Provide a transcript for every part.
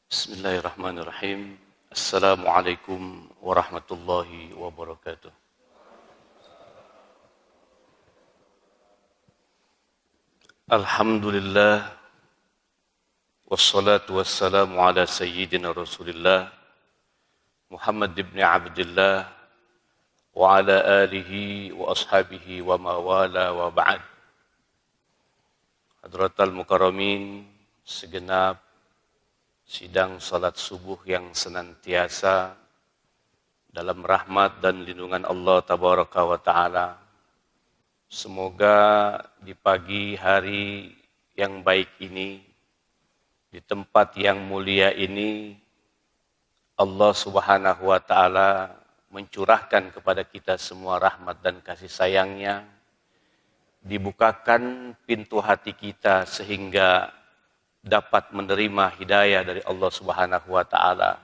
Bismillahirrahmanirrahim. Assalamualaikum warahmatullahi wabarakatuh. Alhamdulillah wassalatu wassalamu ala sayyidina Rasulillah Muhammad ibn Abdullah wa ala alihi wa ashabihi wa mawala wa ba'd. Hadratal mukarramin, segenap sidang salat subuh yang senantiasa dalam rahmat dan lindungan Allah Tabaraka wa Ta'ala. Semoga di pagi hari yang baik ini, di tempat yang mulia ini, Allah Subhanahu wa Ta'ala mencurahkan kepada kita semua rahmat dan kasih sayangnya, dibukakan pintu hati kita sehingga dapat menerima hidayah dari Allah Subhanahu wa Ta'ala,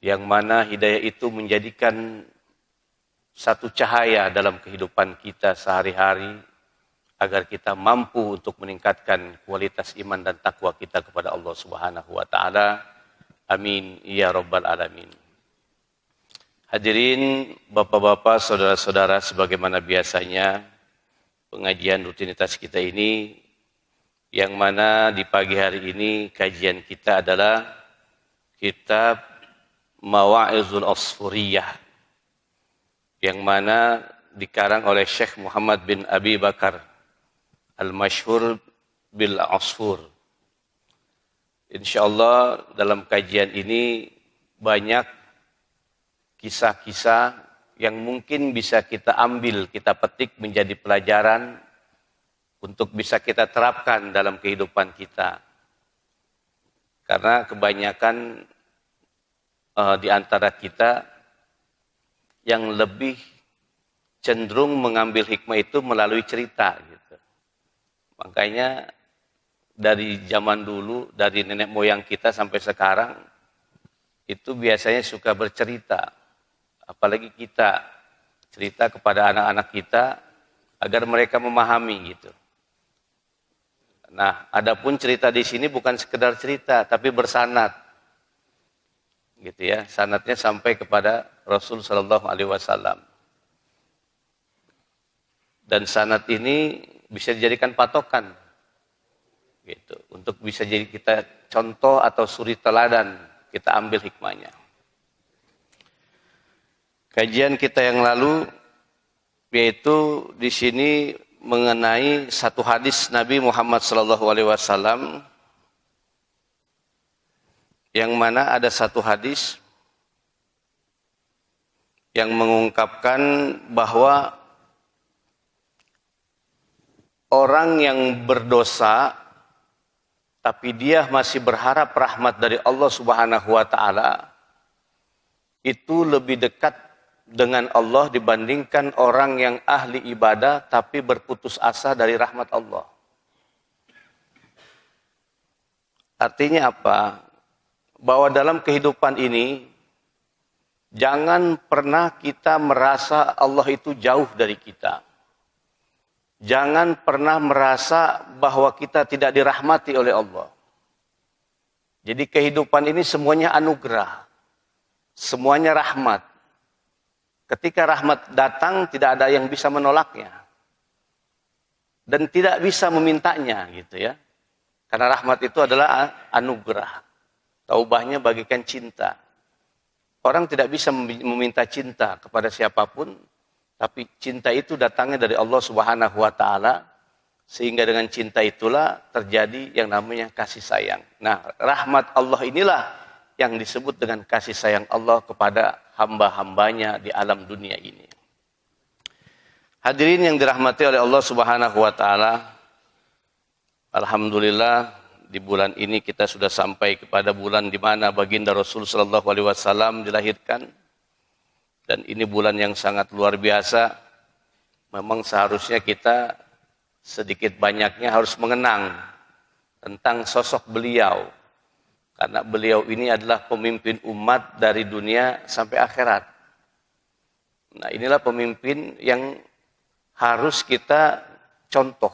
yang mana hidayah itu menjadikan satu cahaya dalam kehidupan kita sehari-hari agar kita mampu untuk meningkatkan kualitas iman dan takwa kita kepada Allah Subhanahu wa Ta'ala. Amin ya rabbal alamin. Hadirin bapak-bapak, saudara-saudara, sebagaimana biasanya pengajian rutinitas kita ini, yang mana di pagi hari ini kajian kita adalah kitab Mawa'izul Asfuriyah, yang mana dikarang oleh Syekh Muhammad bin Abi Bakar al-Masyhur bil Asfur. Insyaallah dalam kajian ini banyak kisah-kisah yang mungkin bisa kita ambil, kita petik menjadi pelajaran untuk bisa kita terapkan dalam kehidupan kita. Karena kebanyakan di antara kita yang lebih cenderung mengambil hikmah itu melalui cerita gitu. Makanya dari zaman dulu, dari nenek moyang kita sampai sekarang, itu biasanya suka bercerita. Apalagi kita cerita kepada anak-anak kita agar mereka memahami gitu. Nah, adapun cerita di sini bukan sekedar cerita, tapi bersanad, gitu ya. Sanadnya sampai kepada Rasul Shallallahu Alaihi Wasallam. Dan sanad ini bisa dijadikan patokan, gitu, untuk bisa jadi kita contoh atau suri teladan, kita ambil hikmahnya. Kajian kita yang lalu, yaitu di sini mengenai satu hadis Nabi Muhammad SAW, yang mana ada satu hadis yang mengungkapkan bahwa orang yang berdosa tapi dia masih berharap rahmat dari Allah Subhanahu wa Ta'ala itu lebih dekat dengan Allah dibandingkan orang yang ahli ibadah tapi berputus asa dari rahmat Allah. Artinya apa? Bahwa dalam kehidupan ini jangan pernah kita merasa Allah itu jauh dari kita. Jangan pernah merasa bahwa kita tidak dirahmati oleh Allah. Jadi kehidupan ini semuanya anugerah. Semuanya rahmat. Ketika rahmat datang, tidak ada yang bisa menolaknya. Dan tidak bisa memintanya, gitu ya. Karena rahmat itu adalah anugerah. Taubahnya bagikan cinta. Orang tidak bisa meminta cinta kepada siapapun, tapi cinta itu datangnya dari Allah Subhanahu wa Ta'ala, sehingga dengan cinta itulah terjadi yang namanya kasih sayang. Nah, rahmat Allah inilah yang disebut dengan kasih sayang Allah kepada hamba-hambanya di alam dunia ini. Hadirin yang dirahmati oleh Allah Subhanahu wa Ta'ala, alhamdulillah di bulan ini kita sudah sampai kepada bulan di mana baginda Rasul sallallahu alaihi wasallam dilahirkan. Dan ini bulan yang sangat luar biasa. Memang seharusnya kita sedikit banyaknya harus mengenang tentang sosok beliau. Karena beliau ini adalah pemimpin umat dari dunia sampai akhirat. Nah, inilah pemimpin yang harus kita contoh,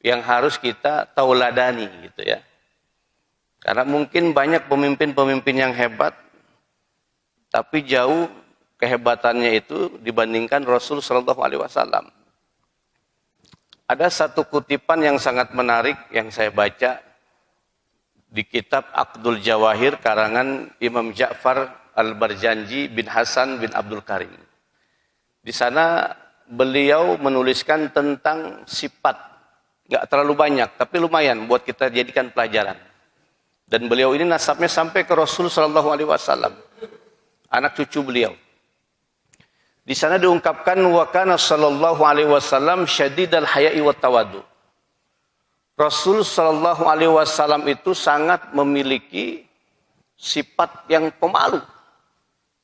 yang harus kita tauladani gitu ya. Karena mungkin banyak pemimpin-pemimpin yang hebat, tapi jauh kehebatannya itu dibandingkan Rasul Shallallahu Alaihi Wasallam. Ada satu kutipan yang sangat menarik yang saya baca di kitab Aqdul Jawahir karangan Imam Ja'far Al-Barjanji bin Hasan bin Abdul Karim. Di sana beliau menuliskan tentang sifat, nggak terlalu banyak, tapi lumayan buat kita jadikan pelajaran. Dan beliau ini nasabnya sampai ke Rasul Shallallahu Alaihi Wasallam, anak cucu beliau. Di sana diungkapkan wa kana sallallahu alaihi wasallam syadidal haya'i wat tawadu. Rasul sallallahu alaihi wasallam itu sangat memiliki sifat yang pemalu.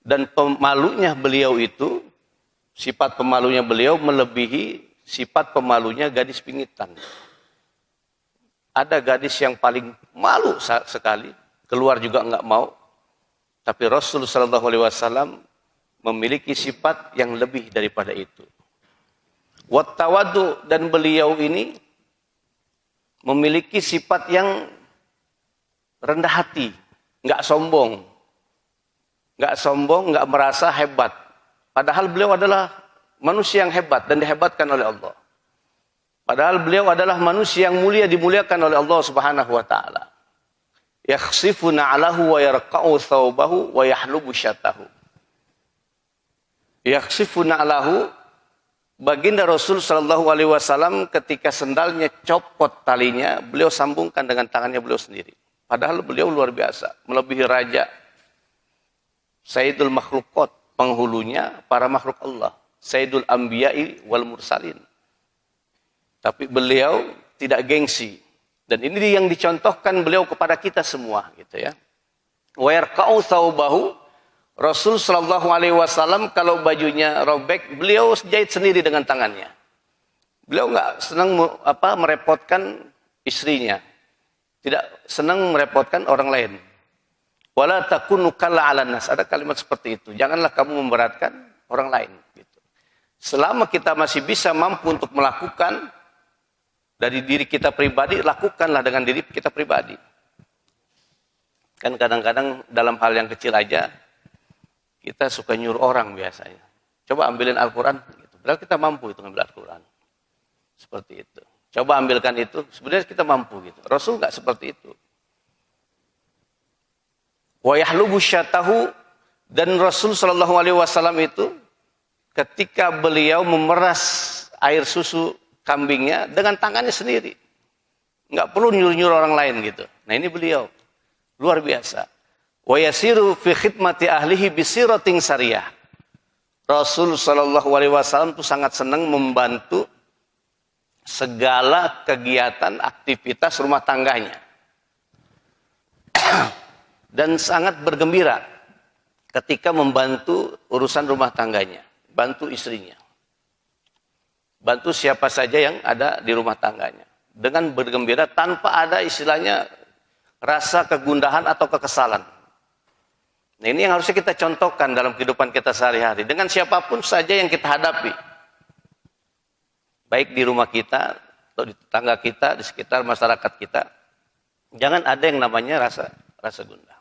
Dan pemalunya beliau itu, sifat pemalunya beliau melebihi sifat pemalunya gadis pingitan. Ada gadis yang paling malu sekali, keluar juga enggak mau. Tapi Rasul sallallahu alaihi wasallam memiliki sifat yang lebih daripada itu. Wat tawadu, dan beliau ini memiliki sifat yang rendah hati, enggak sombong. Enggak sombong, enggak merasa hebat. Padahal beliau adalah manusia yang hebat dan dihebatkan oleh Allah. Padahal beliau adalah manusia yang mulia, dimuliakan oleh Allah Subhanahu wa taala. Yakhsifu na'lahu wa yarqa'u thawbahu wa yahlubu syatahu. Yakhsifu na'lahu, baginda Rasul sallallahu alaihi wasallam ketika sendalnya copot talinya, beliau sambungkan dengan tangannya beliau sendiri. Padahal beliau luar biasa, melebihi raja. Sayyidul makhluqat, penghulunya para makhluk Allah. Sayyidul anbiya'i wal mursalin. Tapi beliau tidak gengsi. Dan ini yang dicontohkan beliau kepada kita semua, gitu ya. Wa yarqa'u thawbahu, Rasul sallallahu alaihi wasallam kalau bajunya robek, beliau jahit sendiri dengan tangannya. Beliau enggak senang merepotkan istrinya. Tidak senang merepotkan orang lain. Wala takunu kalla 'alan nas. Ada kalimat seperti itu. Janganlah kamu memberatkan orang lain, gitu. Selama kita masih bisa mampu untuk melakukan dari diri kita pribadi, lakukanlah dengan diri kita pribadi. Kan kadang-kadang dalam hal yang kecil aja kita suka nyuruh orang biasanya. Coba ambilin Al-Quran. Gitu. Padahal kita mampu itu ngambil Al-Quran. Seperti itu. Coba ambilkan itu. Sebenarnya kita mampu. Gitu. Rasul nggak seperti itu. Wa yahlubu syatahu, dan Rasul sallallahu alaihi wasallam itu ketika beliau memeras air susu kambingnya dengan tangannya sendiri. Nggak perlu nyuruh-nyuruh orang lain gitu. Nah ini beliau. Luar biasa. Wa yasiru fi khidmati ahlihi bisiratin sariyah. Rasul sallallahu alaihi wasallam itu sangat senang membantu segala kegiatan aktivitas rumah tangganya. Dan sangat bergembira ketika membantu urusan rumah tangganya, bantu istrinya. Bantu siapa saja yang ada di rumah tangganya dengan bergembira tanpa ada istilahnya rasa kegundahan atau kekesalan. Nah ini yang harusnya kita contohkan dalam kehidupan kita sehari-hari. Dengan siapapun saja yang kita hadapi. Baik di rumah kita, atau di tetangga kita, di sekitar masyarakat kita. Jangan ada yang namanya rasa gundah.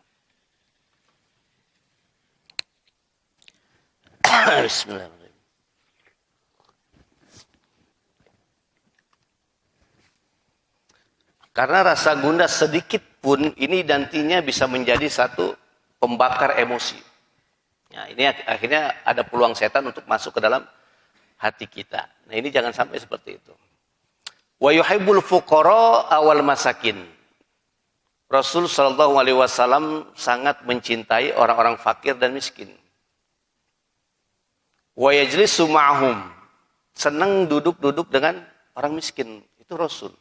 Bismillahirrahmanirrahim. Karena rasa gundah sedikit pun, ini nantinya bisa menjadi satu pembakar emosi. Nah, ini akhirnya ada peluang setan untuk masuk ke dalam hati kita. Nah, ini jangan sampai seperti itu. Wa yuhibbul fuqara awal masakin. Rasul sallallahu alaihi wasallam sangat mencintai orang-orang fakir dan miskin. Wa yajlisu ma'hum. Senang duduk-duduk dengan orang miskin. Itu Rasul.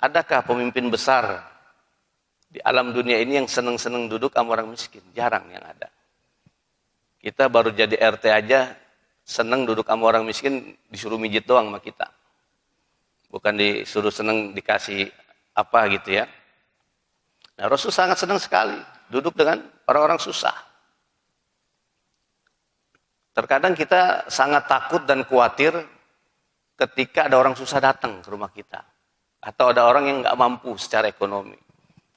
Adakah pemimpin besar di alam dunia ini yang senang-senang duduk sama orang miskin? Jarang yang ada. Kita baru jadi RT aja senang duduk sama orang miskin, disuruh mijit doang sama kita. Bukan disuruh senang dikasih apa gitu ya. Nah, Rasul sangat senang sekali duduk dengan orang-orang susah. Terkadang kita sangat takut dan khawatir ketika ada orang susah datang ke rumah kita. Atau ada orang yang nggak mampu secara ekonomi.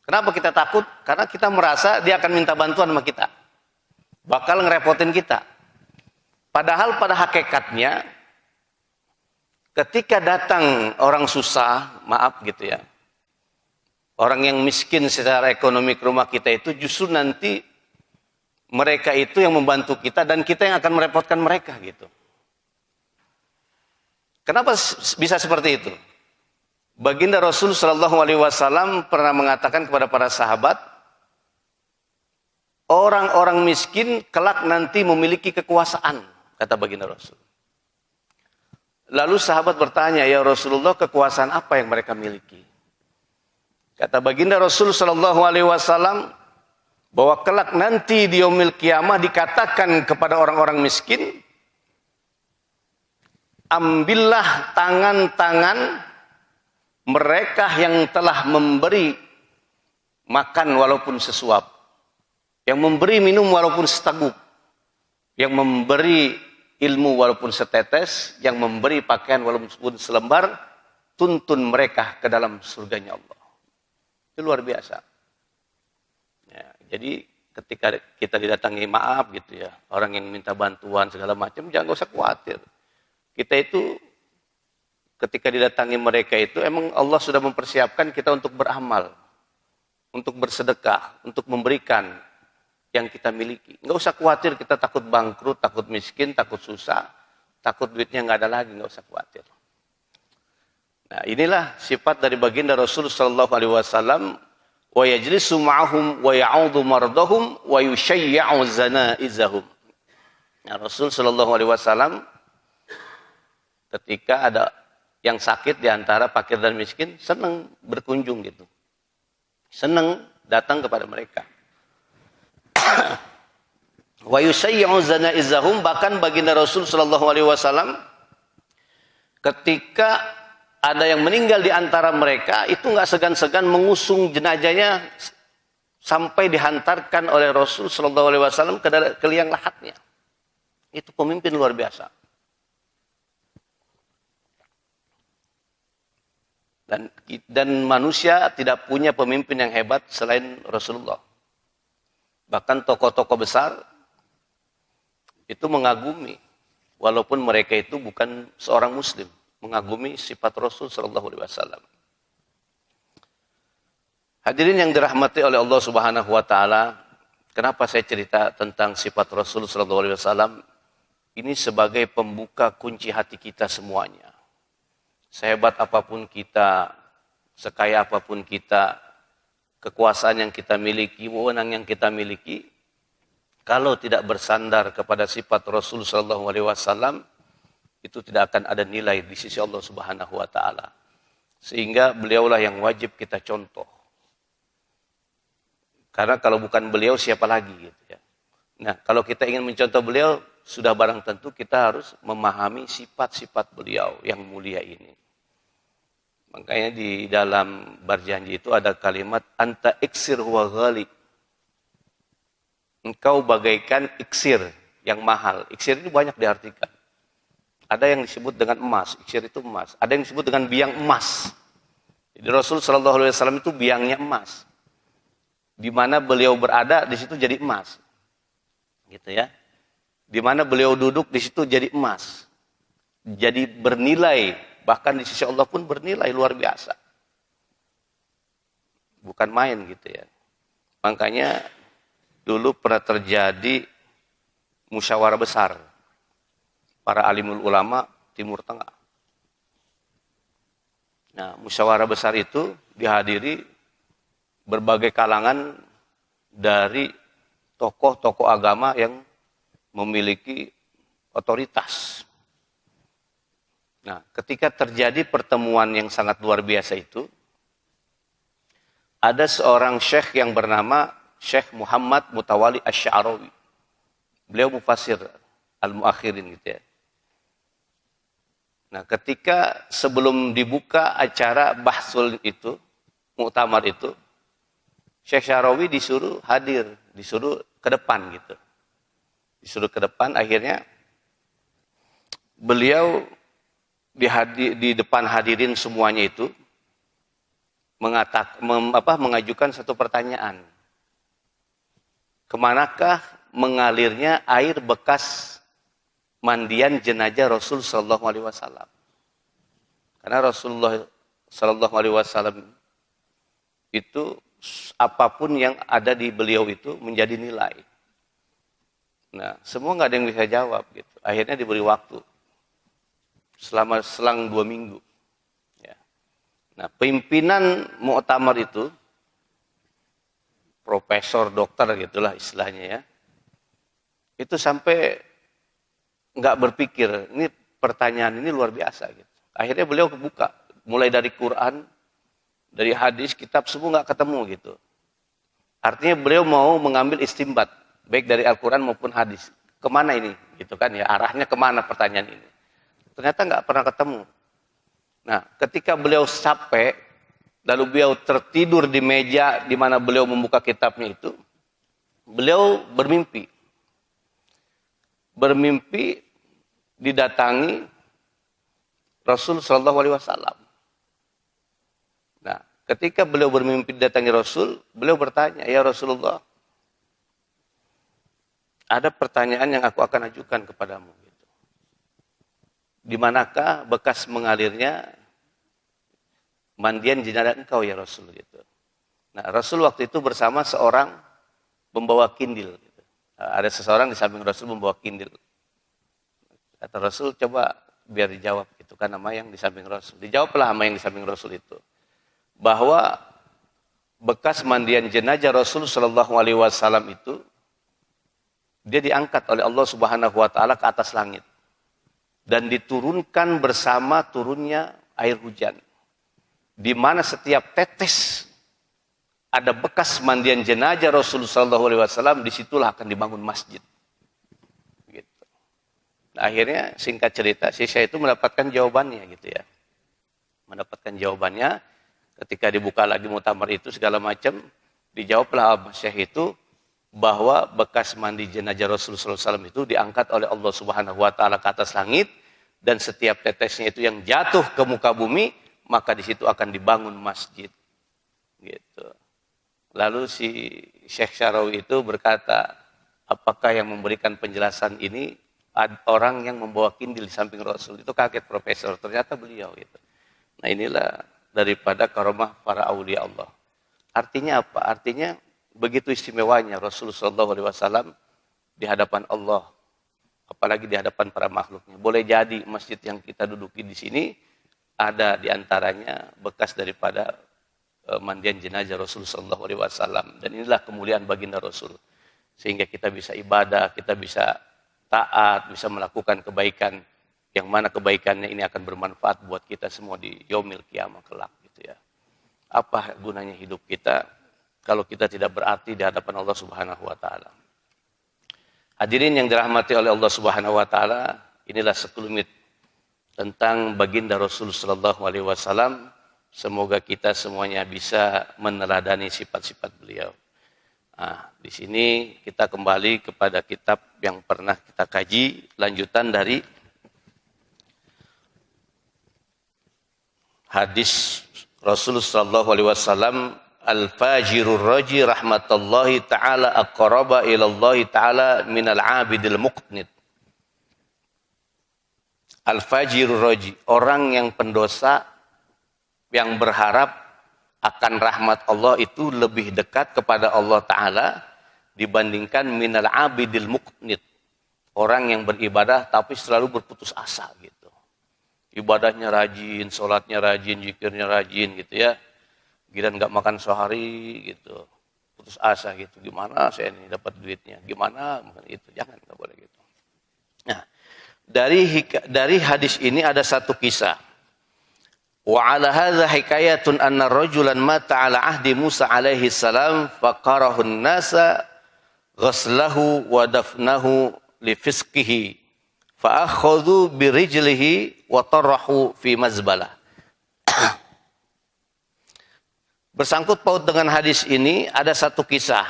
Kenapa kita takut? Karena kita merasa dia akan minta bantuan sama kita. Bakal ngerepotin kita. Padahal pada hakikatnya, ketika datang orang susah, maaf gitu ya, orang yang miskin secara ekonomi ke rumah kita itu justru nanti mereka itu yang membantu kita dan kita yang akan merepotkan mereka gitu. Kenapa bisa seperti itu? Baginda Rasul Shallallahu Alaihi Wasallam pernah mengatakan kepada para sahabat, orang-orang miskin kelak nanti memiliki kekuasaan, kata Baginda Rasul. Lalu sahabat bertanya, ya Rasulullah, kekuasaan apa yang mereka miliki? Kata Baginda Rasul Shallallahu Alaihi Wasallam, bahwa kelak nanti di yaumil kiamah dikatakan kepada orang-orang miskin, ambillah tangan-tangan mereka yang telah memberi makan walaupun sesuap, yang memberi minum walaupun seteguk, yang memberi ilmu walaupun setetes, yang memberi pakaian walaupun selembar, tuntun mereka ke dalam surganya Allah. Itu luar biasa. Ya, jadi ketika kita didatangi maaf gitu ya, orang yang minta bantuan segala macam, jangan usah khawatir. Kita itu ketika didatangi mereka itu emang Allah sudah mempersiapkan kita untuk beramal, untuk bersedekah, untuk memberikan yang kita miliki. Nggak usah khawatir kita takut bangkrut, takut miskin, takut susah, takut duitnya nggak ada lagi, nggak usah khawatir. Nah, inilah sifat dari baginda Rasul sallallahu alaihi wasallam, wa yajlisu ma'ahum wa ya'udhu mardahum wa yushayya'u zanaizahum. Nah, Rasul sallallahu alaihi wasallam ketika ada yang sakit di antara fakir dan miskin, senang berkunjung gitu. Senang datang kepada mereka. Wa yusayyi'u zanaizahum, bahkan baginda Rasul sallallahu alaihi wasallam ketika ada yang meninggal di antara mereka itu enggak segan-segan mengusung jenazahnya sampai dihantarkan oleh Rasul sallallahu alaihi wasallam ke liang lahatnya. Itu pemimpin luar biasa. Dan manusia tidak punya pemimpin yang hebat selain Rasulullah. Bahkan tokoh-tokoh besar itu mengagumi, walaupun mereka itu bukan seorang muslim, mengagumi sifat Rasul sallallahu alaihi wasallam. Hadirin yang dirahmati oleh Allah Subhanahu wa taala, kenapa saya cerita tentang sifat Rasul sallallahu alaihi wasallam? Ini sebagai pembuka kunci hati kita semuanya. Sehebat apapun kita, sekaya apapun kita, kekuasaan yang kita miliki, wewenang yang kita miliki, kalau tidak bersandar kepada sifat Rasul sallallahu alaihi wasallam, itu tidak akan ada nilai di sisi Allah Subhanahu wa taala. Sehingga beliaulah yang wajib kita contoh. Karena kalau bukan beliau siapa lagi gitu ya. Nah, kalau kita ingin mencontoh beliau, sudah barang tentu kita harus memahami sifat-sifat beliau yang mulia ini. Makanya di dalam berjanji itu ada kalimat anta iksir huwa ghali. Engkau bagaikan iksir yang mahal. Iksir itu banyak diartikan. Ada yang disebut dengan emas, iksir itu emas. Ada yang disebut dengan biang emas. Jadi Rasul sallallahu alaihi wasallam itu biangnya emas. Di mana beliau berada, di situ jadi emas. Gitu ya. Di mana beliau duduk, di situ jadi emas. Jadi bernilai, bahkan di sisi Allah pun bernilai luar biasa. Bukan main gitu ya. Makanya dulu pernah terjadi musyawarah besar para alimul ulama Timur Tengah. Nah, musyawarah besar itu dihadiri berbagai kalangan dari tokoh-tokoh agama yang memiliki otoritas. Nah, ketika terjadi pertemuan yang sangat luar biasa itu, ada seorang syekh yang bernama Syekh Muhammad Mutawalli Asy-Sya'rawi. Beliau mufassir al-muakhirin gitu ya. Nah, ketika sebelum dibuka acara bahsul itu, muktamar itu, Syekh Sya'rawi disuruh hadir, disuruh ke depan gitu. Disuruh ke depan, akhirnya beliau di depan hadirin semuanya itu, mengajukan satu pertanyaan. Kemanakah mengalirnya air bekas mandian jenazah Rasul Sallallahu Alaihi Wasallam? Karena Rasulullah Sallallahu Alaihi Wasallam itu apapun yang ada di beliau itu menjadi nilai. Nah, semua nggak ada yang bisa jawab gitu. Akhirnya diberi waktu selang 2 minggu. Ya. Nah, pimpinan muktamar itu profesor, dokter gitulah istilahnya ya. Itu sampai nggak berpikir, ini pertanyaan ini luar biasa gitu. Akhirnya beliau kebuka, mulai dari Quran, dari hadis, kitab semua nggak ketemu gitu. Artinya beliau mau mengambil istimbat, baik dari Al-Quran maupun hadis. Kemana ini? Gitu kan ya, arahnya kemana pertanyaan ini? Ternyata nggak pernah ketemu. Nah, ketika beliau capek, lalu beliau tertidur di meja di mana beliau membuka kitabnya itu, beliau bermimpi. Bermimpi didatangi Rasul Shallallahu Alaihi Wasallam. Nah, ketika beliau bermimpi didatangi Rasul, beliau bertanya, ya Rasulullah, ada pertanyaan yang aku akan ajukan kepadamu. Gitu. Di manakah bekas mengalirnya mandian jenazah engkau ya Rasul? Gitu. Nah, Rasul waktu itu bersama seorang membawa kindil. Gitu. Ada seseorang di samping Rasul membawa kindil. Kata Rasul, coba biar dijawab. Itu kan nama yang di samping Rasul. Dijawablah sama yang di samping Rasul itu. Bahwa bekas mandian jenazah Rasul Shallallahu Alaihi Wasallam itu dia diangkat oleh Allah Subhanahu Wa Taala ke atas langit dan diturunkan bersama turunnya air hujan, di mana setiap tetes ada bekas mandian jenazah Rasul Shallallahu Alaihi Wasallam, disitulah akan dibangun masjid. Gitu. Nah, akhirnya singkat cerita, si Syekh itu mendapatkan jawabannya gitu ya, mendapatkan jawabannya. Ketika dibuka lagi muktamar itu segala macam, dijawablah Syekh itu bahwa bekas mandi jenazah Rasulullah SAW itu diangkat oleh Allah Subhanahu Wa Taala ke atas langit, dan setiap tetesnya itu yang jatuh ke muka bumi, maka di situ akan dibangun masjid. Gitu. Lalu si Syekh Syarawi itu berkata, apakah yang memberikan penjelasan ini orang yang membawa kindil di samping Rasul? Itu kaget profesor, ternyata beliau gitu. Nah, inilah daripada karomah para aulia Allah. Artinya apa? Artinya begitu istimewanya Rasulullah SAW di hadapan Allah, apalagi di hadapan para makhluknya. Boleh jadi masjid yang kita duduki di sini ada di antaranya bekas daripada mandian jenazah Rasulullah SAW. Dan inilah kemuliaan baginda Rasul, sehingga kita bisa ibadah, kita bisa taat, bisa melakukan kebaikan, yang mana kebaikannya ini akan bermanfaat buat kita semua di yaumil qiyamah kelak gitu ya. Apa gunanya hidup kita kalau kita tidak berarti di hadapan Allah Subhanahu Wa Taala? Hadirin yang dirahmati oleh Allah Subhanahu Wa Taala, inilah sekelumit tentang baginda Rasul Sallallahu Alaihi Wasallam. Semoga kita semuanya bisa meneladani sifat-sifat beliau. Nah, di sini kita kembali kepada kitab yang pernah kita kaji, lanjutan dari hadis Rasulullah Sallallahu Alaihi Wasallam, al-fajirur raji rahmatullahi ta'ala aqraba ilallahi ta'ala minal abidil muqnit. Al-fajirur raji, orang yang pendosa yang berharap akan rahmat Allah itu lebih dekat kepada Allah Ta'ala dibandingkan minal abidil muqnit, orang yang beribadah tapi selalu berputus asa gitu. Ibadahnya rajin, sholatnya rajin, zikirnya rajin gitu ya. Giliran nggak makan sehari gitu, putus asa gitu. Gimana saya ini dapat duitnya? Gimana? Itu jangan, nggak boleh gitu. Nah, dari hadis ini ada satu kisah. Wa ala hadza hikayatun anna rajulan mata ala ahdi Musa alaihi salam faqarahu an-nasa ghaslahu wa dafnahu li fisqihi fa akhadhu bi rijlihi wa tarahu fi mazbalah. Bersangkut paut dengan hadis ini ada satu kisah.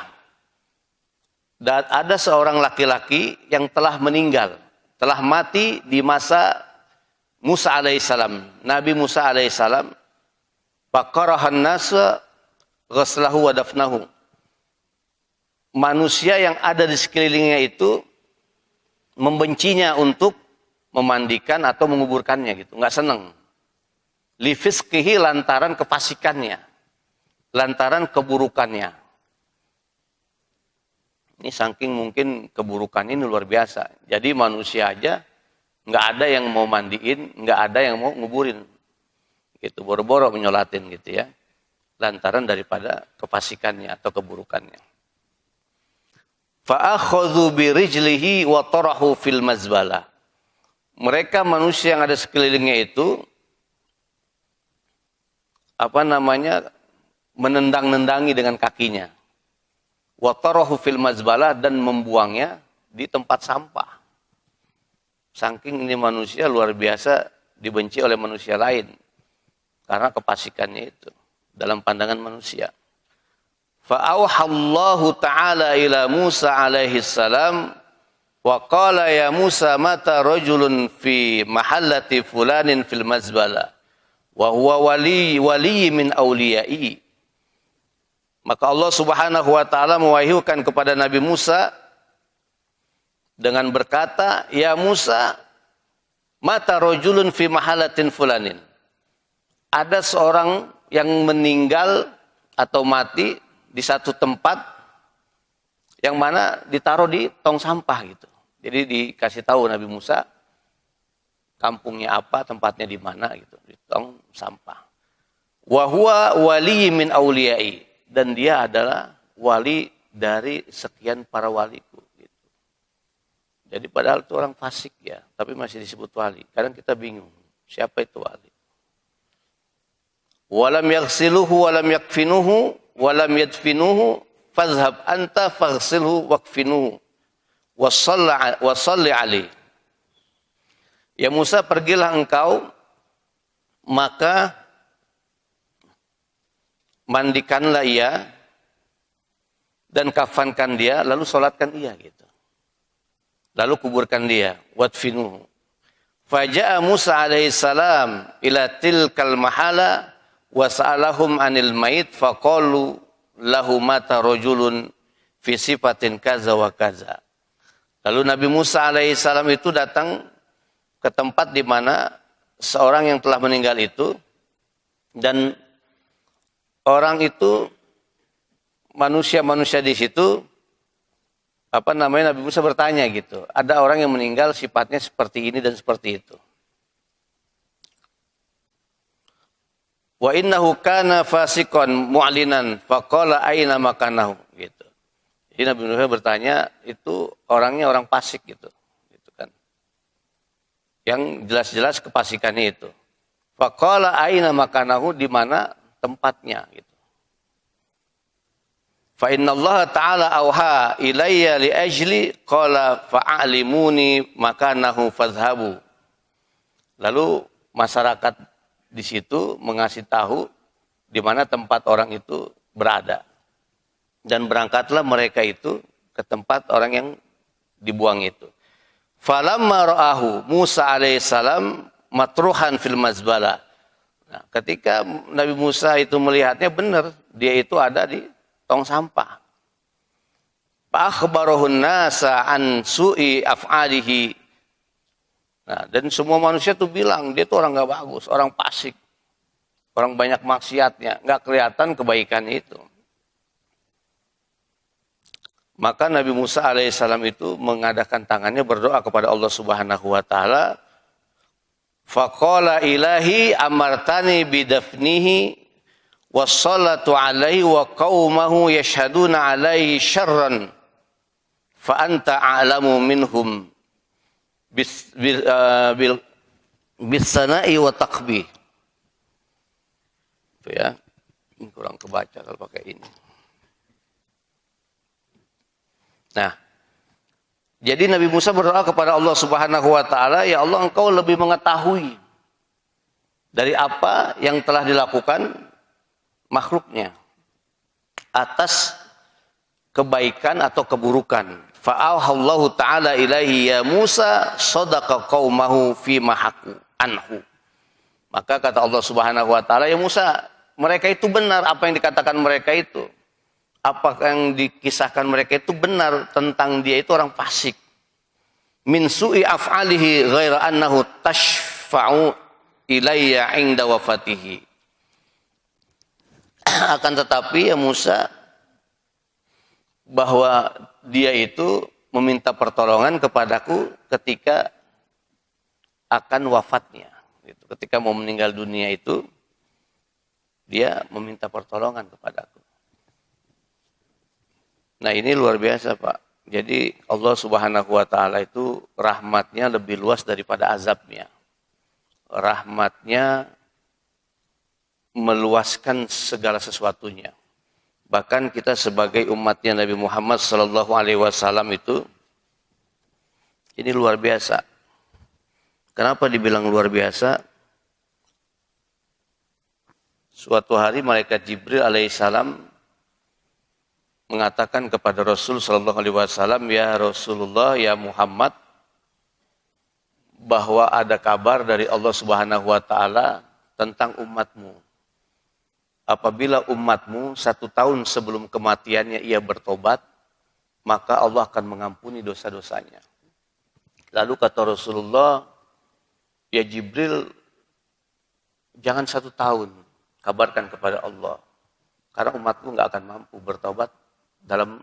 Dan ada seorang laki-laki yang telah meninggal, telah mati di masa Musa alaihissalam, Nabi Musa alaihissalam. Faqarahan nasa ghaslahu wa dafnahu. Manusia yang ada di sekelilingnya itu membencinya untuk memandikan atau menguburkannya gitu, enggak senang. Li fisqihi, lantaran kefasikannya, lantaran keburukannya. Ini saking mungkin keburukan ini luar biasa. Jadi manusia aja enggak ada yang mau mandiin, enggak ada yang mau nguburin. Gitu, boro-boro menyolatin gitu ya. Lantaran daripada kefasikannya atau keburukannya. Fa'akhadhu birijlihi wa tarahu fil mazbalah. Mereka manusia yang ada sekelilingnya itu menendang-nendangi dengan kakinya. Wa tarahu fil mazbalah, dan membuangnya di tempat sampah. Saking ini manusia luar biasa dibenci oleh manusia lain karena kefasikannya itu dalam pandangan manusia. Fa'auhallahu ta'ala ila Musa alaihi salam wa qala ya Musa mata rajulun fi mahallati fulanin fil mazbala wa huwa wali min awliyai. Maka Allah Subhanahu wa taala mewahyukan kepada Nabi Musa dengan berkata, ya Musa, mata rajulun fi mahallatin fulanin. Ada seorang yang meninggal atau mati di satu tempat yang mana ditaruh di tong sampah gitu. Jadi dikasih tahu Nabi Musa kampungnya apa, tempatnya di mana gitu, di tong sampah. Wa huwa wali min auliyai, dan dia adalah wali dari sekian para waliku gitu. Jadi padahal itu orang fasik ya, tapi masih disebut wali. Kadang kita bingung, siapa itu wali? Walam yaghsiluhu walam yakfinuhu walam yadfinuhu fadhhab anta faghsilhu wakfinuhu wa salli alaihi. Ya Musa, pergilah engkau, maka mandikanlah ia dan kafankan dia, lalu solatkan ia gitu. Lalu kuburkan dia, wadfinuhu. Faja'a Musa alaihi salam ila tilkal mahala wa sa'alahum anil mait faqalu lahu mata rajulun fi sifatin kaza wa kaza. Lalu Nabi Musa alaihi salam itu datang ke tempat di mana seorang yang telah meninggal itu, dan orang itu manusia-manusia di situ Nabi Musa bertanya gitu, ada orang yang meninggal sifatnya seperti ini dan seperti itu. Wa innahu kana fasiqan mu'linan faqala aina makanahu gitu. Jadi Nabi Musa bertanya, itu orangnya orang fasik gitu. Gitu kan. Yang jelas-jelas kefasikannya itu. Faqala aina makanahu, di mana tempatnya gitu. Fa innallaha ta'ala auha ilayya li ajli qala fa'alimuni makanahu fadhhabu. Lalu masyarakat di situ mengasih tahu di mana tempat orang itu berada. Dan berangkatlah mereka itu ke tempat orang yang dibuang itu. Falamma ra'ahu Musa alaihissalam matruhan fil mazbala. Nah, ketika Nabi Musa itu melihatnya, benar dia itu ada di tong sampah. Fa akhbarahun nasa an su'i af'alihi. Nah, dan semua manusia tuh bilang, dia tuh orang gak bagus, orang fasik, orang banyak maksiatnya, gak kelihatan kebaikannya itu. Maka Nabi Musa alaihissalam itu mengadakan tangannya berdoa kepada Allah Subhanahu wa taala. Faqala ilahi amartani bidafnihi wassalatu alaihi wa qaumahu yashhaduna alaihi syarran fa anta a'lamu minhum bisana'i wa taqbih. Itu ya. Ini kurang kebaca kalau pakai ini. Nah, jadi Nabi Musa berdoa kepada Allah Subhanahu wa taala, ya Allah, engkau lebih mengetahui dari apa yang telah dilakukan makhluknya atas kebaikan atau keburukan. Fa'auhallahu ta'ala ilaihi ya Musa sadaqa qaumahu fi mahaku anhu. Maka kata Allah Subhanahu wa taala, ya Musa, mereka itu benar apa yang dikatakan mereka itu. Apa yang dikisahkan mereka itu benar tentang dia itu orang fasik. Min su'i af'alihi ghaira annahu tashfa'u ilayya 'inda wafatihi. Akan tetapi ya Musa, bahwa dia itu meminta pertolongan kepadaku ketika akan wafatnya. Ketika mau meninggal dunia itu, dia meminta pertolongan kepadaku. Nah ini luar biasa Pak. Jadi Allah Subhanahu wa ta'ala itu rahmatnya lebih luas daripada azabnya. Rahmatnya meluaskan segala sesuatunya. Bahkan kita sebagai umatnya Nabi Muhammad sallallahu alaihi wasallam itu, ini luar biasa. Kenapa dibilang luar biasa? Suatu hari malaikat Jibril alaihissalam mengatakan kepada Rasul sallallahu alaihi wasallam, ya Rasulullah, ya Muhammad, bahwa ada kabar dari Allah Subhanahu wa taala tentang umatmu. Apabila umatmu 1 tahun sebelum kematiannya ia bertobat, maka Allah akan mengampuni dosa-dosanya. Lalu kata Rasulullah, ya Jibril, jangan 1 tahun, kabarkan kepada Allah. Karena umatmu nggak akan mampu bertobat dalam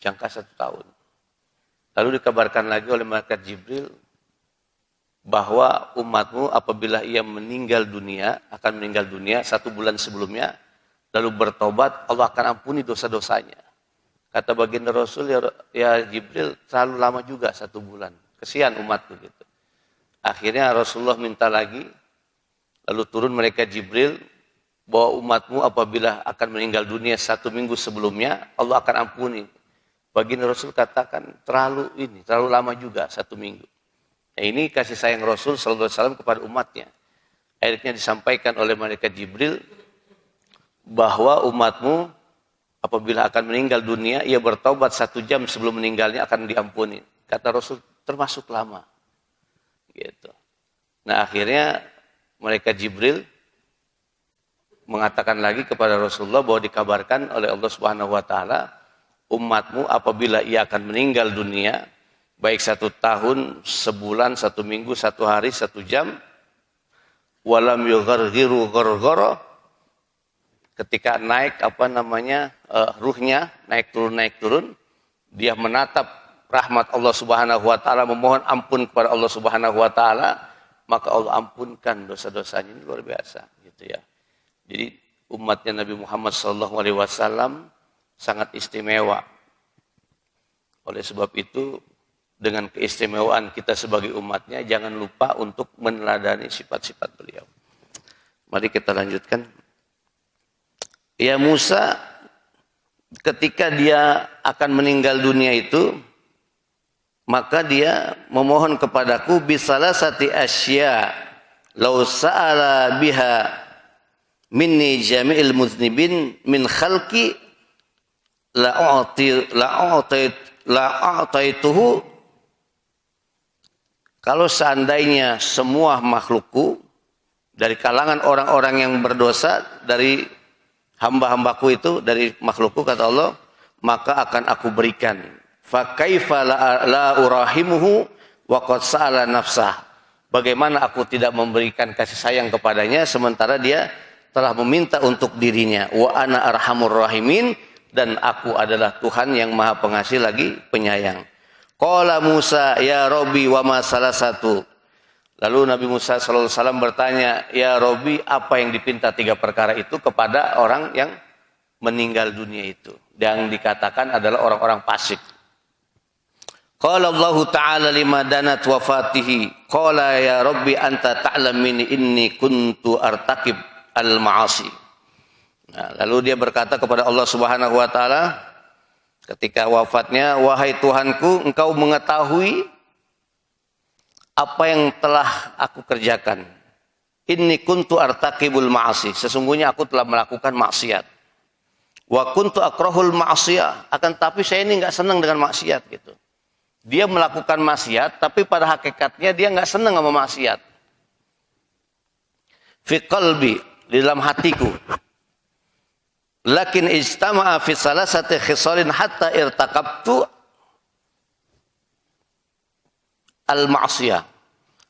jangka 1 tahun. Lalu dikabarkan lagi oleh malaikat Jibril bahwa umatmu apabila ia meninggal dunia, akan meninggal dunia 1 bulan sebelumnya, lalu bertobat, Allah akan ampuni dosa-dosanya. Kata baginda Rasul, ya Jibril, terlalu lama juga 1 bulan. Kesian umatku gitu. Akhirnya Rasulullah minta lagi, lalu turun malaikat Jibril, bahwa umatmu apabila akan meninggal dunia 1 minggu sebelumnya, Allah akan ampuni. Baginda Rasul katakan, terlalu lama juga 1 minggu. Nah, ini kasih sayang Rasul sallallahu alaihi wasallam kepada umatnya. Akhirnya disampaikan oleh malaikat Jibril bahwa umatmu apabila akan meninggal dunia, ia bertaubat 1 jam sebelum meninggalnya akan diampuni. Kata Rasul, termasuk lama. Gitu. Nah, akhirnya malaikat Jibril mengatakan lagi kepada Rasulullah bahwa dikabarkan oleh Allah Subhanahu wa taala, umatmu apabila ia akan meninggal dunia, baik 1 tahun, sebulan, 1 minggu, 1 hari, 1 jam, walam yugharghiru gharghara, ketika naik ruhnya naik turun, dia menatap rahmat Allah Subhanahu wa taala, memohon ampun kepada Allah Subhanahu wa taala, maka Allah ampunkan dosa-dosanya. Ini luar biasa gitu ya. Jadi umatnya Nabi Muhammad SAW sangat istimewa. Oleh sebab itu, dengan keistimewaan kita sebagai umatnya, jangan lupa untuk meneladani sifat-sifat beliau. Mari kita lanjutkan. Ya Musa, ketika dia akan meninggal dunia itu, maka dia memohon kepadaku bisalasati asya law sa'ala biha minni jami'il muznibin min khalqi la'ataituhu. Kalau seandainya semua makhlukku dari kalangan orang-orang yang berdosa dari hamba-hambaku itu, dari makhlukku kata Allah, maka akan aku berikan. Fa kaifa la urahimuhu wa qad sa'ala nafsah. Bagaimana aku tidak memberikan kasih sayang kepadanya sementara dia telah meminta untuk dirinya. Wa ana arhamur rahimin, dan aku adalah Tuhan yang Maha Pengasih lagi penyayang. Qala Musa ya Rabbi wa ma salasatu. Lalu Nabi Musa sallallahu alaihi wasallam bertanya, ya Rabbi, apa yang dipinta 3 perkara itu kepada orang yang meninggal dunia itu, yang dikatakan adalah orang-orang fasik. Qala Allah Ta'ala lima danat wafatihi, qala ya Rabbi anta ta'lam inni kuntu artakib al-ma'asi. Nah, lalu dia berkata kepada Allah Subhanahu wa taala ketika wafatnya, wahai Tuhanku, engkau mengetahui apa yang telah aku kerjakan. Inni kuntu artakibul ma'asi, sesungguhnya aku telah melakukan maksiat. Wa kuntu akrahul ma'asiyah, akan tapi saya ini enggak senang dengan maksiat gitu. Dia melakukan maksiat, tapi pada hakikatnya dia enggak senang sama maksiat. Fi qalbi, di dalam hatiku. Lakin ijtama'a fi salasati khisalin hatta irtaqabtu al-ma'siyah.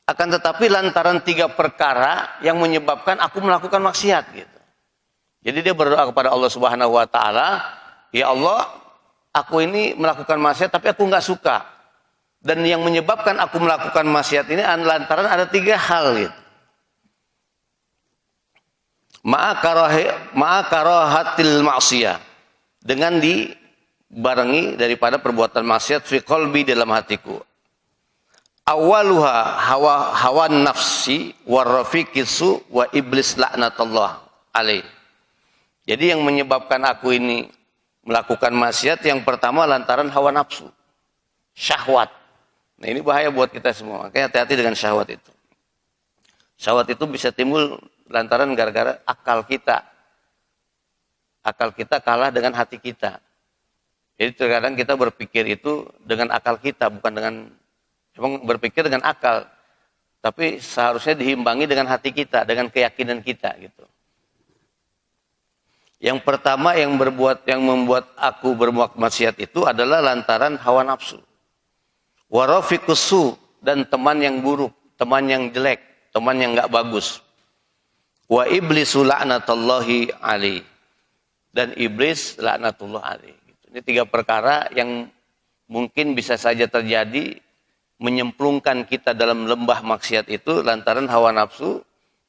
Akan tetapi lantaran 3 perkara yang menyebabkan aku melakukan maksiat gitu. Jadi dia berdoa kepada Allah Subhanahu wa taala, "Ya Allah, aku ini melakukan maksiat tapi aku enggak suka." Dan yang menyebabkan aku melakukan maksiat ini lantaran ada 3 hal gitu. Ma'akarahatil ma'siyah, dengan dibarengi daripada perbuatan maksiat fi qalbi, dalam hatiku. Awaluha hawa nafsi warrafiqisu wa iblis laknatullah alaih. Jadi yang menyebabkan aku ini melakukan maksiat yang pertama lantaran hawa nafsu, syahwat. Nah ini bahaya buat kita semua, makanya hati-hati dengan syahwat itu. Syahwat itu bisa timbul lantaran gara-gara akal kita. Akal kita kalah dengan hati kita. Jadi terkadang kita berpikir itu dengan akal kita, bukan dengan, memang berpikir dengan akal. Tapi seharusnya diimbangi dengan hati kita, dengan keyakinan kita gitu. Yang pertama yang membuat aku berbuat maksiat itu adalah lantaran hawa nafsu. Warafiqusu, dan teman yang buruk, teman yang jelek, teman yang enggak bagus. Wa iblisu la'natullahi alaih, dan iblis laknatullah alaih. Ini 3 perkara yang mungkin bisa saja terjadi menyemplungkan kita dalam lembah maksiat itu lantaran hawa nafsu,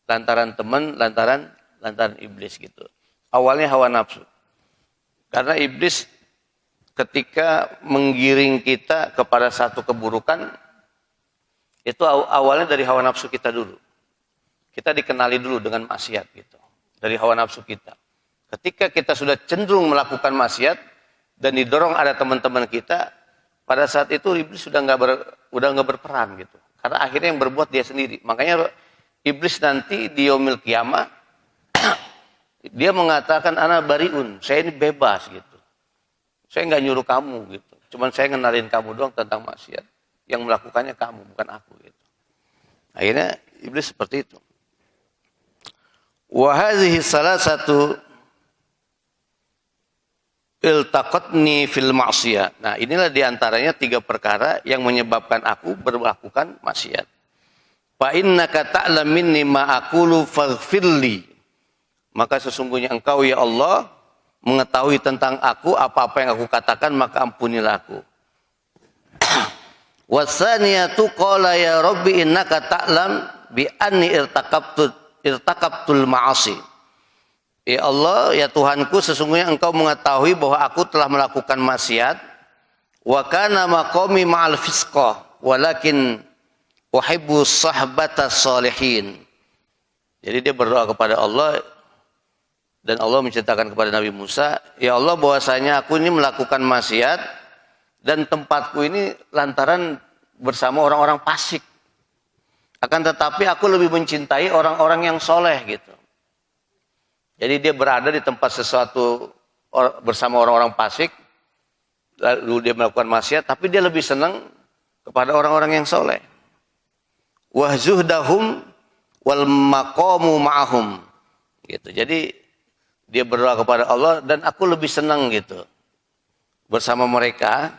lantaran teman, lantaran iblis gitu. Awalnya hawa nafsu. Karena iblis ketika menggiring kita kepada satu keburukan itu awalnya dari hawa nafsu kita dulu. Kita dikenali dulu dengan maksiat gitu. Dari hawa nafsu kita. Ketika kita sudah cenderung melakukan maksiat dan didorong ada teman-teman kita, pada saat itu iblis sudah nggak berperan gitu. Karena akhirnya yang berbuat dia sendiri. Makanya iblis nanti di yaumil qiyamah dia mengatakan ana bariun, saya ini bebas gitu. Saya nggak nyuruh kamu gitu. Cuman saya ngenalin kamu doang tentang maksiat. Yang melakukannya kamu, bukan aku gitu. Akhirnya iblis seperti itu. Wa hadhihi salasatu iltaqatni fil ma'siyah. Nah, inilah diantaranya 3 perkara yang menyebabkan aku melakukan maksiat. Fa innaka ta'lam minni ma aqulu faghfirli. Maka sesungguhnya engkau ya Allah mengetahui tentang aku, apa-apa yang aku katakan, maka ampunilah aku. Wasaniyatu qala ya rabbi innaka ta'lam bi anni irtaqabtul ma'asi. Ya Allah, ya Tuhanku, sesungguhnya engkau mengetahui bahwa aku telah melakukan maksiat. Wa kana maqami ma'al fisqah walakin uhibbu sahbata salihin. Jadi dia berdoa kepada Allah, dan Allah menceritakan kepada Nabi Musa, ya Allah, bahwasanya aku ini melakukan maksiat dan tempatku ini lantaran bersama orang-orang fasik. Akan tetapi aku lebih mencintai orang-orang yang soleh gitu. Jadi dia berada di tempat sesuatu bersama orang-orang fasik, lalu dia melakukan maksiat, tapi dia lebih senang kepada orang-orang yang soleh. Wahzuhdahum wal maqamu ma'ahum. Gitu. Jadi dia berdoa kepada Allah, dan aku lebih senang gitu bersama mereka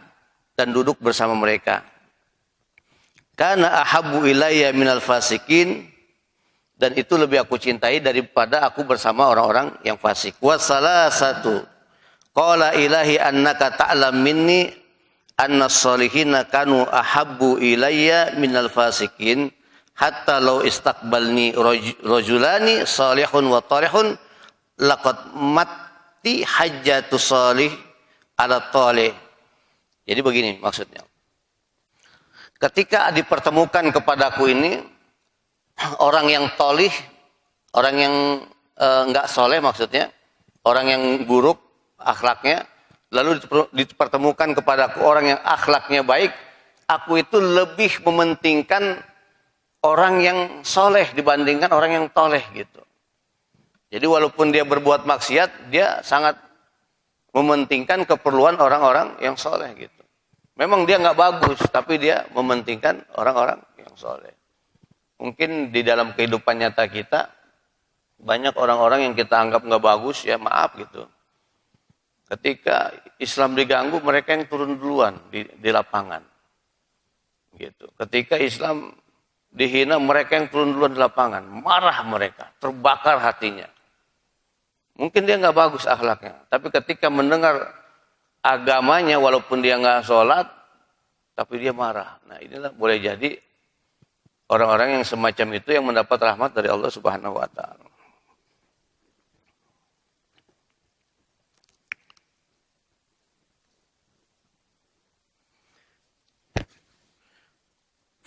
dan duduk bersama mereka. Karena ahabbu ilayya minal fasikin, dan itu lebih aku cintai daripada aku bersama orang-orang yang fasik. Wasalasatu qala ilahi annaka ta'lam minni anna salihina kanu ahabbu ilayya minal fasikin hatta law istaqbalni rajulani salihun wa tarihun laqad mati hajjatu salih ala talih. Jadi begini maksudnya. Ketika dipertemukan kepadaku ini orang yang tolih, orang yang enggak soleh maksudnya, orang yang buruk akhlaknya, lalu dipertemukan kepadaku orang yang akhlaknya baik, aku itu lebih mementingkan orang yang soleh dibandingkan orang yang toleh gitu. Jadi walaupun dia berbuat maksiat, dia sangat mementingkan keperluan orang-orang yang soleh gitu. Memang dia nggak bagus, tapi dia mementingkan orang-orang yang soleh. Mungkin di dalam kehidupan nyata kita, banyak orang-orang yang kita anggap nggak bagus, ya maaf gitu. Ketika Islam diganggu, mereka yang turun duluan di lapangan. Gitu. Ketika Islam dihina, mereka yang turun duluan di lapangan. Marah mereka, terbakar hatinya. Mungkin dia nggak bagus akhlaknya, tapi ketika mendengar agamanya, walaupun dia nggak sholat, tapi dia marah. Nah, inilah boleh jadi orang-orang yang semacam itu yang mendapat rahmat dari Allah Subhanahu wa taala.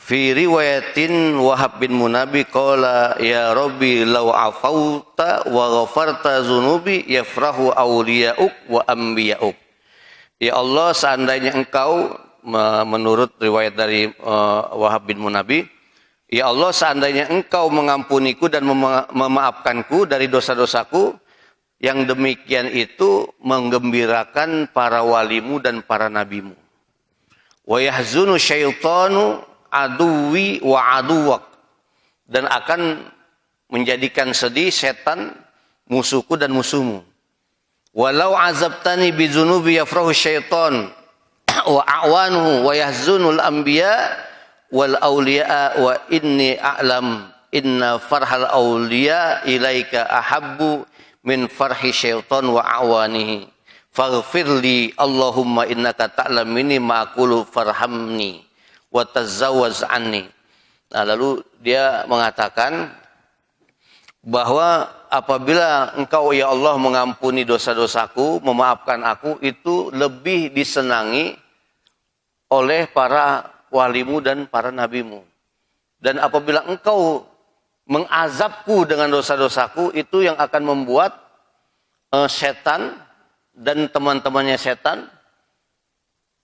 Fi riwayatin Wahab bin Munabi qala ya Rabbi law afauta wa ghafarta zunubi yafrahu awliyauk wa anbiyauk. Ya Allah, seandainya engkau, menurut riwayat dari Wahab bin Munabi, ya Allah, seandainya engkau mengampuniku dan memaafkanku dari dosa-dosaku, yang demikian itu menggembirakan para walimu dan para nabimu. Wa yahzunu syaitanu aduwi wa aduwak, dan akan menjadikan sedih setan musuhku dan musuhmu. Walau azabtani bizunubi yafrahu syaitan wa a'wanuhu wa yahzunul anbiya wal awliya wa inni a'lam inna farhal awliya ilaika ahabbu min farhi syaitan wa a'wanihi faghfirli Allahumma innaka ta'lamini ma'akulu farhamni wa tazawwaz anni. Nah, lalu dia mengatakan bahwa apabila engkau ya Allah mengampuni dosa-dosaku, memaafkan aku, itu lebih disenangi oleh para walimu dan para nabimu. Dan apabila engkau mengazabku dengan dosa-dosaku, itu yang akan membuat setan dan teman-temannya setan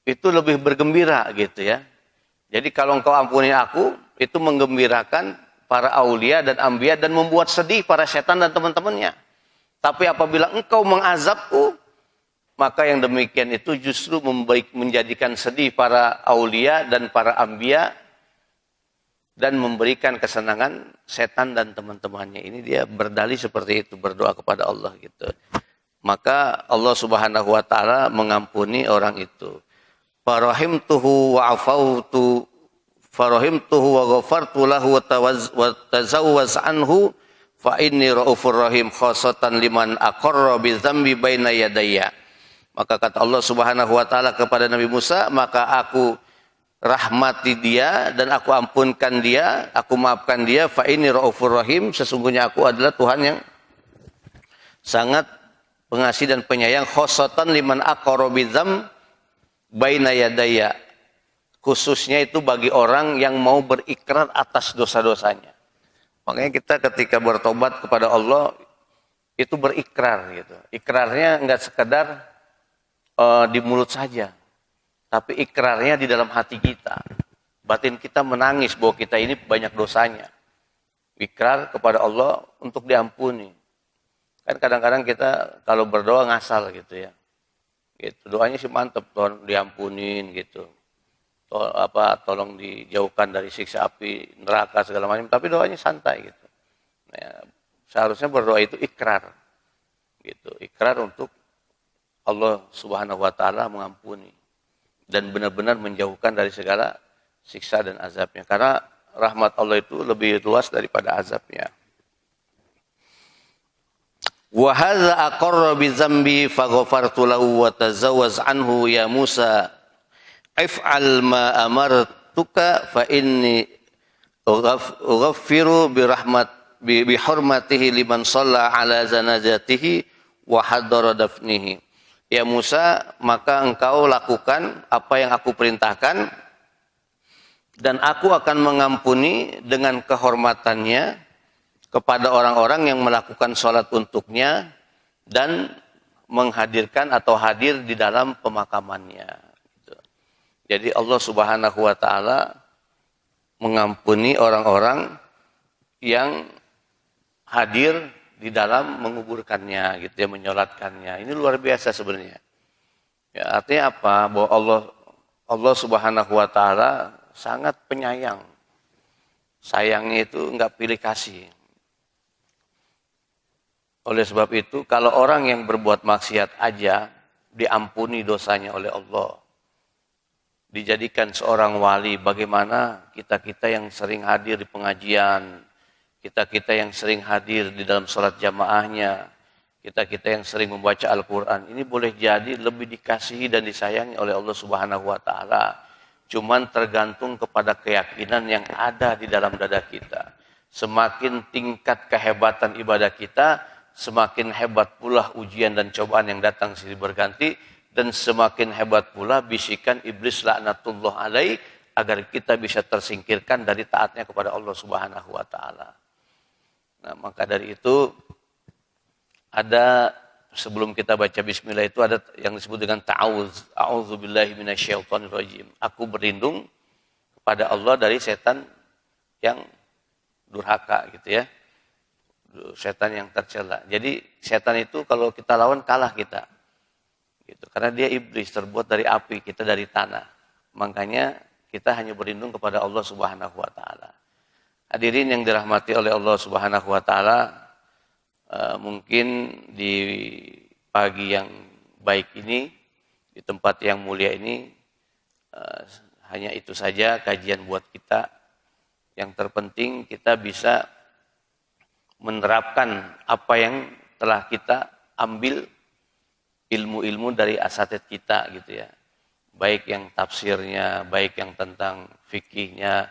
itu lebih bergembira gitu ya. Jadi kalau engkau ampuni aku, itu menggembirakan para aulia dan anbiya dan membuat sedih para setan dan teman-temannya. Tapi apabila engkau mengazabku, maka yang demikian itu justru menjadikan sedih para aulia dan para anbiya dan memberikan kesenangan setan dan teman-temannya. Ini dia berdalih seperti itu, berdoa kepada Allah gitu. Maka Allah Subhanahu wa taala mengampuni orang itu. Farahimtuhu wa afautu farahimtuhu wa ghafartu lahu wa tazawwaz anhu fa inni raufur rahim khasatan liman aqarra bi dzambi baina yadayya. Maka kata Allah Subhanahu wa taala kepada Nabi Musa, maka aku rahmati dia dan aku ampunkan dia, aku maafkan dia, fa inni raufur rahim, sesungguhnya aku adalah Tuhan yang sangat pengasih dan penyayang, khasatan liman aqarra bi dzambi baina yadaya, khususnya itu bagi orang yang mau berikrar atas dosa-dosanya. Makanya kita ketika bertobat kepada Allah itu berikrar gitu. Ikrarnya enggak sekedar di mulut saja, tapi ikrarnya di dalam hati kita. Batin kita menangis bahwa kita ini banyak dosanya. Ikrar kepada Allah untuk diampuni. Kan kadang-kadang kita kalau berdoa ngasal gitu ya. Gitu. Doanya sih mantep, tolong diampunin gitu. Tolong dijauhkan dari siksa api neraka segala macam, tapi doanya santai gitu. Nah, seharusnya berdoa itu ikrar. Gitu, ikrar untuk Allah Subhanahu wa taala mengampuni dan benar-benar menjauhkan dari segala siksa dan azabnya. Karena rahmat Allah itu lebih luas daripada azabnya. Wa hadza aqarra bi dzambi faghfartu lahu wa tazawwaz anhu ya Musa if'al ma amartuka fa inni ughaffiru bi hurmatihi liman shalla ala zanazatihi wa hadara dafnihi. Ya Musa, maka engkau lakukan apa yang aku perintahkan dan aku akan mengampuni dengan kehormatannya kepada orang-orang yang melakukan sholat untuknya dan menghadirkan atau hadir di dalam pemakamannya. Jadi Allah Subhanahu wa taala mengampuni orang-orang yang hadir di dalam menguburkannya, gitu ya, menyolatkannya. Ini luar biasa sebenarnya. Ya, artinya apa? Bahwa Allah Subhanahu wa taala sangat penyayang. Sayangnya itu enggak pilih kasih. Oleh sebab itu, kalau orang yang berbuat maksiat aja diampuni dosanya oleh Allah. Dijadikan seorang wali, bagaimana kita-kita yang sering hadir di pengajian, kita-kita yang sering hadir di dalam sholat jamaahnya, kita-kita yang sering membaca Al-Quran, ini boleh jadi lebih dikasihi dan disayangi oleh Allah Subhanahu wa Ta'ala. Cuman tergantung kepada keyakinan yang ada di dalam dada kita. Semakin tingkat kehebatan ibadah kita, semakin hebat pula ujian dan cobaan yang datang silih berganti, dan semakin hebat pula bisikan iblis laknatullah alaih agar kita bisa tersingkirkan dari taatnya kepada Allah Subhanahu wa Ta'ala. Nah, maka dari itu ada, sebelum kita baca bismillah itu ada yang disebut dengan ta'awuz. A'udzubillahi minasyaitonirrajim. Aku berlindung kepada Allah dari setan yang durhaka gitu ya. Setan yang tercela. Jadi setan itu kalau kita lawan kalah kita. Gitu. Karena dia iblis, terbuat dari api, kita dari tanah. Makanya kita hanya berlindung kepada Allah Subhanahu wa Ta'ala. Hadirin yang dirahmati oleh Allah Subhanahu wa Ta'ala, mungkin di pagi yang baik ini, di tempat yang mulia ini, hanya itu saja kajian buat kita. Yang terpenting kita bisa menerapkan apa yang telah kita ambil, ilmu-ilmu dari asatid kita gitu ya. Baik yang tafsirnya, baik yang tentang fikihnya,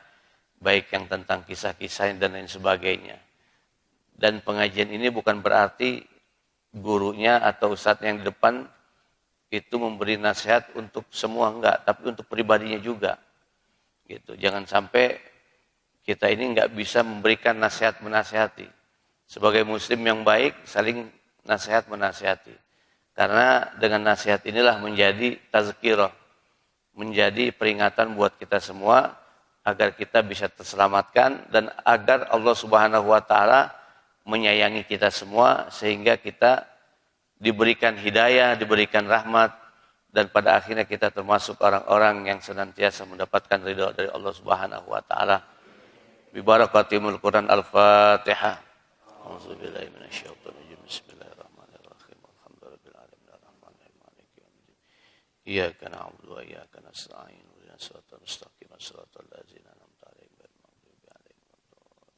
baik yang tentang kisah-kisahnya dan lain sebagainya. Dan pengajian ini bukan berarti gurunya atau ustadznya yang di depan itu memberi nasihat untuk semua, enggak, tapi untuk pribadinya juga. Gitu. Jangan sampai kita ini enggak bisa memberikan nasihat menasihati. Sebagai muslim yang baik, saling nasihat menasihati. Karena dengan nasihat inilah menjadi tazkirah, menjadi peringatan buat kita semua agar kita bisa terselamatkan dan agar Allah Subhanahu wa Ta'ala menyayangi kita semua sehingga kita diberikan hidayah, diberikan rahmat, dan pada akhirnya kita termasuk orang-orang yang senantiasa mendapatkan ridha dari Allah Subhanahu wa Ta'ala. Bi barakatimul Quran Al-Fatihah. A'udzubillahi minasyaitonir rajim. Bismillahirrahmanirrahim. Alhamdulillahirabbil alamin arrahmanirrahim maliki yaumiddin. Iyyaka na'budu wa iyyaka nasta'in. Ihdinas siratal mustaqim, siratal ladzina an'amta 'alaihim ghairil maghdubi 'alaihim waladdallin.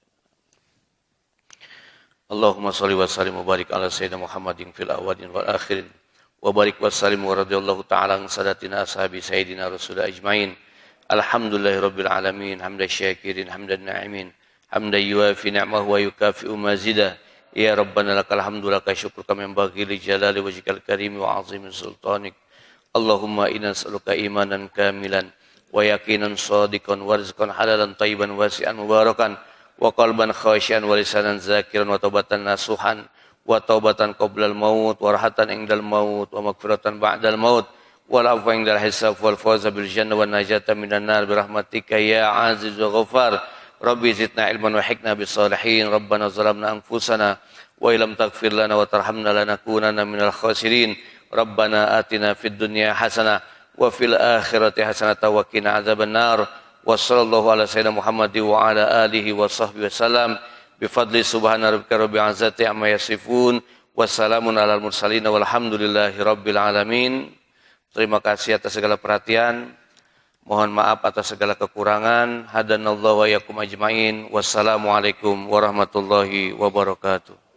Allahumma shalli wa sallim wa barik ala sayyidina Muhammadin fil awwalin wal akhirin. Wa barik wa sallim wa radhiyallahu ta'ala an sadatina ashabi sayyidina rasulullah ajmain. Alhamdulillahirabbil alamin, hamdan syakirin, hamdan na'imin, hamdan yuafi ni'mahu wa yukafi'u mazidah. Ya Rabbana lakal hamdu laka syukru kama yanbaghi li jalali wajhikal karim wa 'azimi sultanik. Allahumma inna nas'aluka imanan kamilan wa yaqinan shadiqan wa rizqan halalan thayyiban wasi'an mubarakan wa qalban khashian wa lisanan zakiran wa taubatan nasuhan wa taubatan qoblal maut wa rahatan indal maut wa maghfiratan ba'dal maut wal afwa indal hisab wal fawza bil jannah wan najata minan nar bi rahmatika ya aziz wa ghafar. Rabbi zidna ilman wa hikna bis salihin. Rabbana zalamna anfusana wa illam taghfir lana wa tarhamna lanakunanna minal khasirin. Rabbana atina fid dunya hasanah wa fil akhirati hasanah wa qina adzabannar. Wa sallallahu ala sayyidina Muhammadin wa ala alihi wa sahbihi wasallam. Bi fadli subhana rabbika rabbil izzati amma yasifun. Wassalamun alal mursalin walhamdulillahi rabbil alamin. Terima kasih atas segala perhatian. Mohon maaf atas segala kekurangan. Hadanallahu wa yakum ajmain. Wassalamualaikum warahmatullahi wabarakatuh.